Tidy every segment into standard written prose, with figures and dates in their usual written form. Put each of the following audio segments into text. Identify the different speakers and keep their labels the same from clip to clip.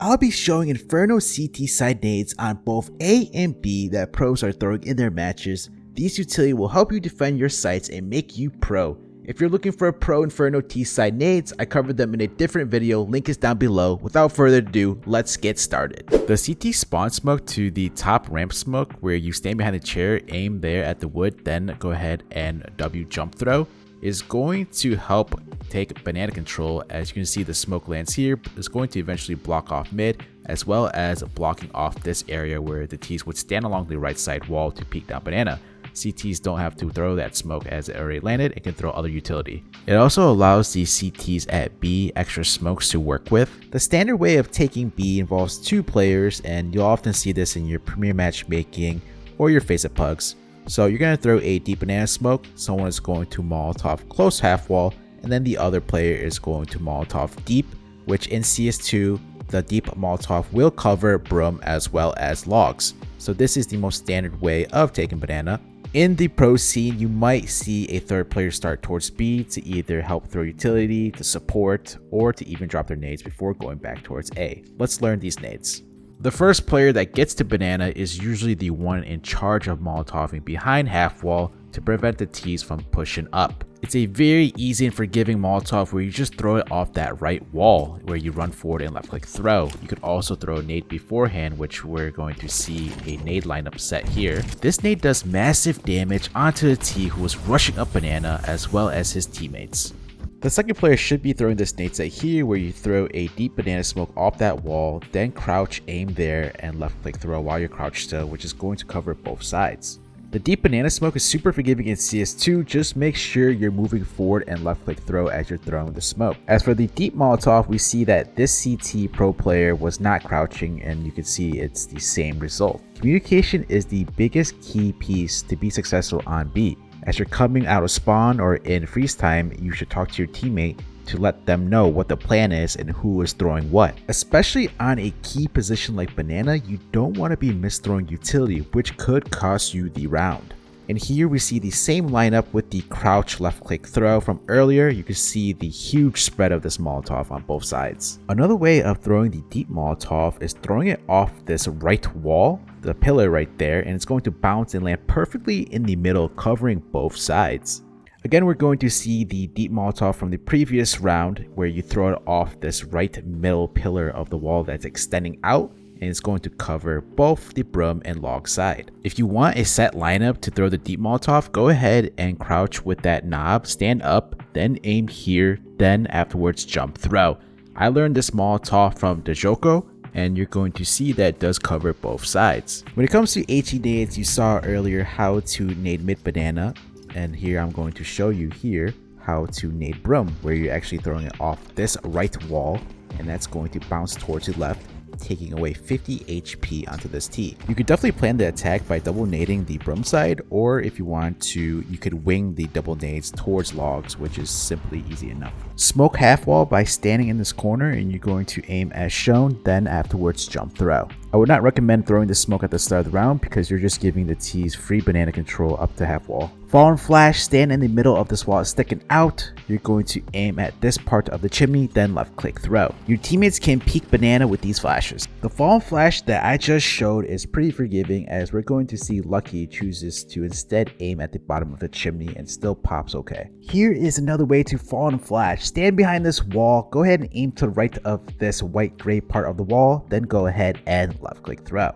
Speaker 1: I'll be showing Inferno CT Side Nades on both A and B that pros are throwing in their matches. These utility will help you defend your sites and make you pro. If you're looking for a pro Inferno T Side Nades, I covered them in a different video, link is down below. Without further ado, let's get started. The CT spawn smoke to the top ramp smoke, where you stand behind the chair, aim there at the wood, then go ahead and W jump throw, is going to help take banana control. As you can see, the smoke lands here, is going to eventually block off mid, as well as blocking off this area where the T's would stand along the right side wall to peek down banana. CTs don't have to throw that smoke as it already landed and can throw other utility. It also allows the CTs at B extra smokes to work with. The standard way of taking B involves 2 players, and you'll often see this in your premier matchmaking or your face-up pugs. So you're going to throw a deep banana smoke, someone is going to Molotov close half wall, and then the other player is going to Molotov deep, which in CS2, the deep Molotov will cover broom as well as logs. So this is the most standard way of taking banana. In the pro scene, you might see a third player start towards B to either help throw utility, to support, or to even drop their nades before going back towards A. Let's learn these nades. The first player that gets to banana is usually the one in charge of Molotoving behind half wall to prevent the T's from pushing up. It's a very easy and forgiving Molotov where you just throw it off that right wall where you run forward and left click throw. You could also throw a nade beforehand, which we're going to see a nade lineup set here. This nade does massive damage onto the T who was rushing up banana as well as his teammates. The second player should be throwing this nade set here where you throw a deep banana smoke off that wall, then crouch, aim there, and left click throw while you're crouched still, which is going to cover both sides. The deep banana smoke is super forgiving in CS2, just make sure you're moving forward and left click throw as you're throwing the smoke. As for the deep Molotov, we see that this CT pro player was not crouching, and you can see it's the same result. Communication is the biggest key piece to be successful on B. As you're coming out of spawn or in freeze time, you should talk to your teammate to let them know what the plan is and who is throwing what. Especially on a key position like banana, you don't want to be misthrowing utility, which could cost you the round. And here we see the same lineup with the crouch left click throw from earlier. You can see the huge spread of this Molotov on both sides. Another way of throwing the deep Molotov is throwing it off this right wall, the pillar right there, and it's going to bounce and land perfectly in the middle, covering both sides. Again, we're going to see the deep Molotov from the previous round where you throw it off this right middle pillar of the wall that's extending out, and it's going to cover both the broom and log side. If you want a set lineup to throw the deep Molotov, go ahead and crouch with that knob, stand up, then aim here, then afterwards jump throw. I learned this Molotov from Dejoko, and you're going to see that it does cover both sides. When it comes to HE nades, you saw earlier how to nade mid banana, and here I'm going to show you here how to nade broom, where you're actually throwing it off this right wall, and that's going to bounce towards the left, taking away 50 HP onto this T. You could definitely plan the attack by double nading the broom side, or if you want to, you could wing the double nades towards logs, which is simply easy enough. Smoke half wall by standing in this corner, and you're going to aim as shown, then afterwards jump throw. I would not recommend throwing the smoke at the start of the round because you're just giving the T's free banana control up to half wall. Fallen flash, stand in the middle of this wall sticking out. You're going to aim at this part of the chimney, then left click throw. Your teammates can peek banana with these flashes. The fallen flash that I just showed is pretty forgiving, as we're going to see Lucky chooses to instead aim at the bottom of the chimney and still pops okay. Here is another way to fallen flash. Stand behind this wall, go ahead and aim to the right of this white gray part of the wall, then go ahead and left click throw.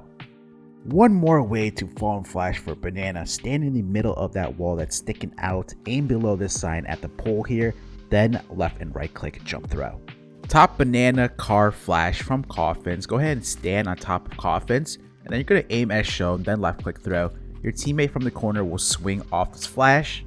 Speaker 1: One more way to fallen flash for banana, stand in the middle of that wall that's sticking out, aim below this sign at the pole here, then left and right click jump throw. Top banana car flash from coffins, go ahead and stand on top of coffins, and then you're going to aim as shown, then left click throw. Your teammate from the corner will swing off this flash.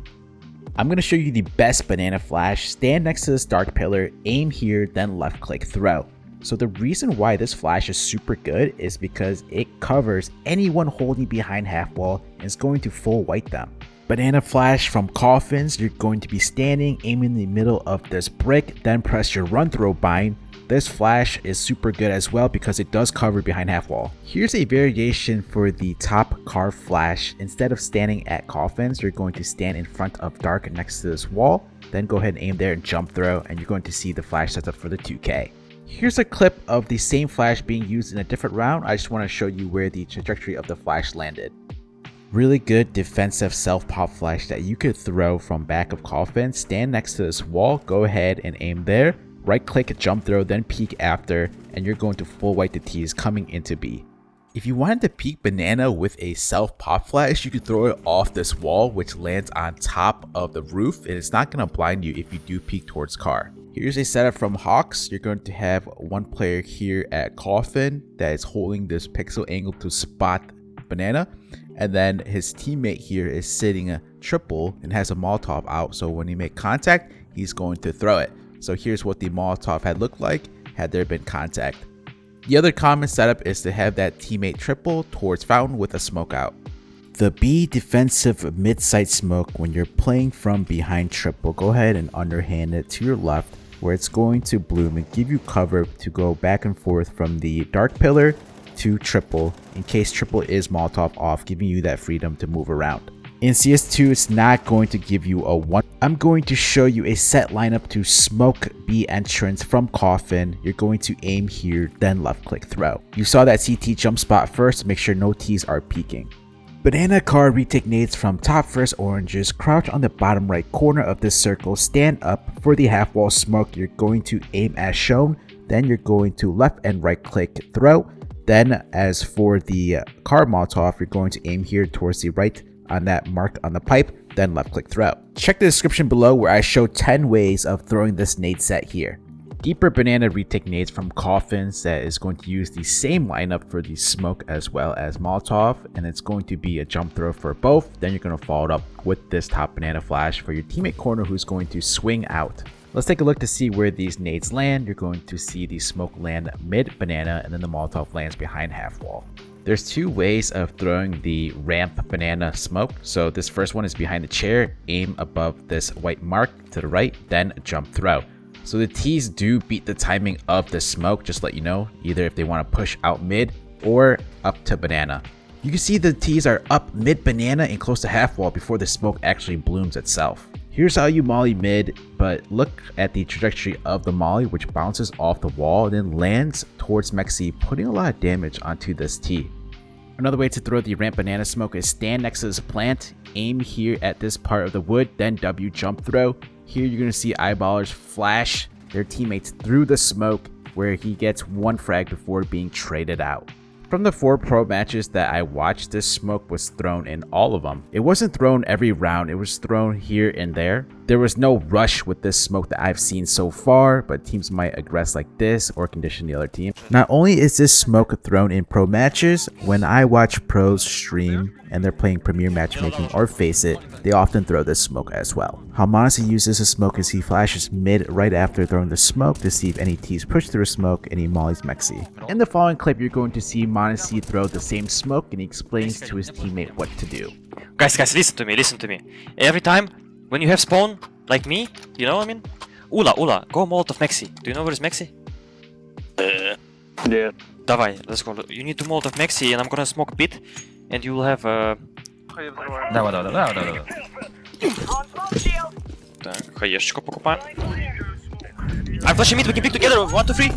Speaker 1: I'm going to show you the best banana flash. Stand next to this dark pillar, aim here, then left click throw. So the reason why this flash is super good is because it covers anyone holding behind half wall and is going to full white them. Banana flash from coffins, you're going to be standing, aiming in the middle of this brick, then press your run throw bind. This flash is super good as well because it does cover behind half wall. Here's a variation for the top car flash. Instead of standing at coffins, you're going to stand in front of dark next to this wall, then go ahead and aim there and jump throw, and you're going to see the flash setup for the 2K. Here's a clip of the same flash being used in a different round. I just want to show you where the trajectory of the flash landed. Really good defensive self-pop flash that you could throw from back of coffin. Stand next to this wall, go ahead and aim there. Right click, jump throw, then peek after, and you're going to full white the T's coming into B. If you wanted to peek Banana with a self-pop flash, you could throw it off this wall, which lands on top of the roof, and it's not going to blind you if you do peek towards car. Here's a setup from Hawks. You're going to have one player here at coffin that is holding this pixel angle to spot Banana, and then his teammate here is sitting a triple and has a Molotov out, so when he make contact, he's going to throw it. So here's what the Molotov had looked like had there been contact. The other common setup is to have that teammate triple towards fountain with a smoke out. The B defensive mid-sight smoke, when you're playing from behind triple, go ahead and underhand it to your left where it's going to bloom and give you cover to go back and forth from the dark pillar to triple in case triple is Molotov off, giving you that freedom to move around. In CS2, it's not going to give you a one. I'm going to show you a set lineup to smoke B entrance from coffin. You're going to aim here, then left click throw. You saw that CT jump spot first, make sure no T's are peeking. Banana car retake nades from top first oranges, crouch on the bottom right corner of this circle, stand up for the half wall smoke. You're going to aim as shown, then you're going to left and right click throw. Then as for the car Molotov, you're going to aim here towards the right on that mark on the pipe, then left click throw. Check the description below where I show 10 ways of throwing this nade set here. Deeper Banana retake nades from coffins that is going to use the same lineup for the smoke as well as Molotov, and it's going to be a jump throw for both. Then you're going to follow it up with this top Banana flash for your teammate corner who's going to swing out. Let's take a look to see where these nades land. You're going to see the smoke land mid Banana, and then the Molotov lands behind half wall. There's two ways of throwing the ramp Banana smoke. So this first one is behind the chair, aim above this white mark to the right, then jump throw. So the T's do beat the timing of the smoke, just let you know, either if they want to push out mid or up to Banana. You can see the T's are up mid Banana and close to half wall before the smoke actually blooms itself. Here's how you molly mid, but look at the trajectory of the molly, which bounces off the wall and then lands towards Mexi, putting a lot of damage onto this T. Another way to throw the ramp Banana smoke is stand next to this plant, aim here at this part of the wood, then W jump throw. Here you're going to see eyeballers flash their teammates through the smoke where he gets one frag before being traded out. From the 4 pro matches that I watched, this smoke was thrown in all of them. It wasn't thrown every round, it was thrown here and there. There was no rush with this smoke that I've seen so far, but teams might aggress like this or condition the other team. Not only is this smoke thrown in pro matches, when I watch pros stream and they're playing Premier Matchmaking or Face It, they often throw this smoke as well. How Monasi uses the smoke is he flashes mid right after throwing the smoke to see if any T's push through smoke and he mollies Mexi. In the following clip, you're going to see Monasi throw the same smoke and he explains to his teammate what to do.
Speaker 2: Guys, listen to me. Every time when you have spawn, like me, you know what I mean? Ula, go Molotov Mexi. Do you know where is Mexi?
Speaker 3: Yeah.
Speaker 2: Давай, let's go. You need to Molotov Mexi and I'm gonna smoke pit and you will have Давай. Так, хаешечку покупаем. I'm flashing mid, we can pick together. 1, 2, 3.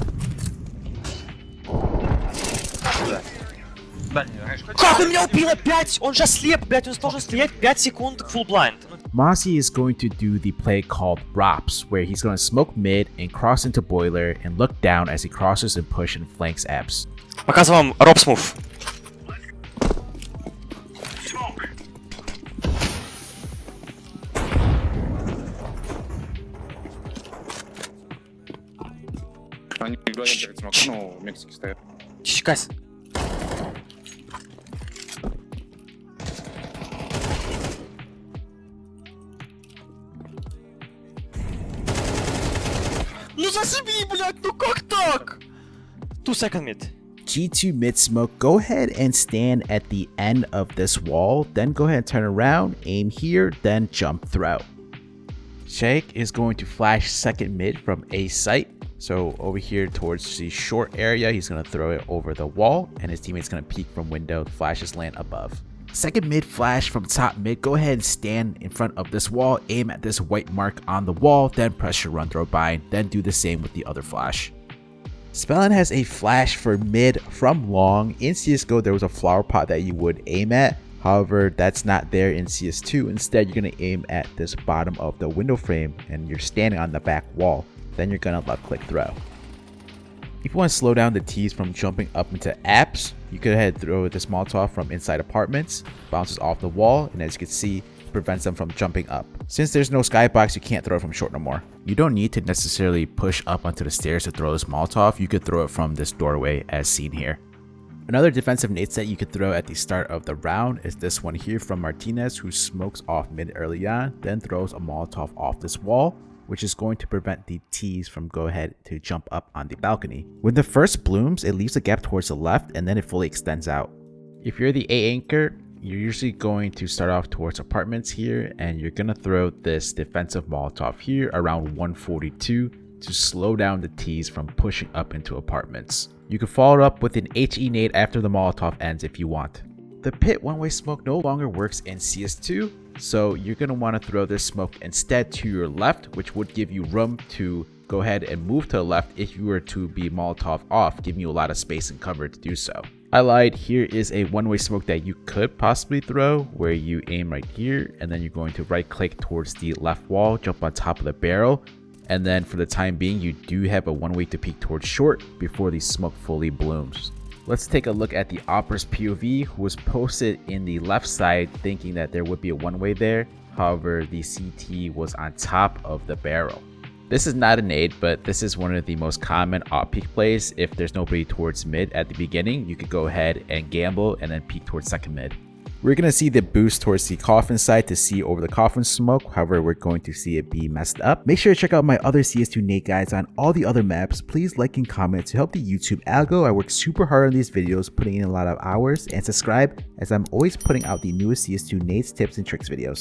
Speaker 2: Как он меня убил опять? Он же слеп, блять, он должен стоять 5 секунд full blind.
Speaker 1: Mossy is going to do the play called Rops, where he's going to smoke mid and cross into boiler and look down as he crosses and push and flanks Abs.
Speaker 2: Показываю вам Rops move.
Speaker 3: Они говорят перед смоком, но в Мексике стоят.
Speaker 2: Guys. Ну засеби, блядь, ну как так? 2 second mid.
Speaker 1: G2 mid smoke, go ahead and stand at the end of this wall, then go ahead and turn around, aim here, then jump throw. Shake is going to flash second mid from A site. So over here towards the short area, he's going to throw it over the wall and his teammate's going to peek from window, flashes land above. Second mid flash from top mid, go ahead and stand in front of this wall, aim at this white mark on the wall, then press your run throw bind, then do the same with the other flash. Spellin has a flash for mid from long. In CSGO, there was a flower pot that you would aim at. However, that's not there in CS2. Instead, you're going to aim at this bottom of the window frame and you're standing on the back wall. Then you're going to left click throw. If you want to slow down the T's from jumping up into apps, you could ahead throw this Molotov from inside apartments, bounces off the wall, and as you can see, prevents them from jumping up. Since there's no skybox, you can't throw it from short no more. You don't need to necessarily push up onto the stairs to throw this Molotov. You could throw it from this doorway as seen here. Another defensive nade set you could throw at the start of the round is this one here from Martinez, who smokes off mid early on, then throws a Molotov off this wall, which is going to prevent the T's from go ahead to jump up on the balcony. When the first blooms, it leaves a gap towards the left and then it fully extends out. If you're the A anchor, you're usually going to start off towards apartments here and you're going to throw this defensive Molotov here around 142 to slow down the T's from pushing up into apartments. You can follow it up with an HE nade after the Molotov ends if you want. The pit one-way smoke no longer works in CS2, so you're going to want to throw this smoke instead to your left, which would give you room to go ahead and move to the left if you were to be Molotov off, giving you a lot of space and cover to do so. I lied, here is a one-way smoke that you could possibly throw where you aim right here and then you're going to right click towards the left wall, jump on top of the barrel, and then for the time being you do have a one-way to peek towards short before the smoke fully blooms. Let's take a look at the Opera's POV, who was posted in the left side thinking that there would be a one-way there. However, the CT was on top of the barrel. This is not a nade, but this is one of the most common op peek plays. If there's nobody towards mid at the beginning, you could go ahead and gamble and then peek towards second mid. We're going to see the boost towards the coffin side to see over the coffin smoke. However, we're going to see it be messed up. Make sure to check out my other CS2 nade guides on all the other maps. Please like and comment to help the YouTube algo. I work super hard on these videos, putting in a lot of hours, and subscribe as I'm always putting out the newest CS2 nades, tips, and tricks videos.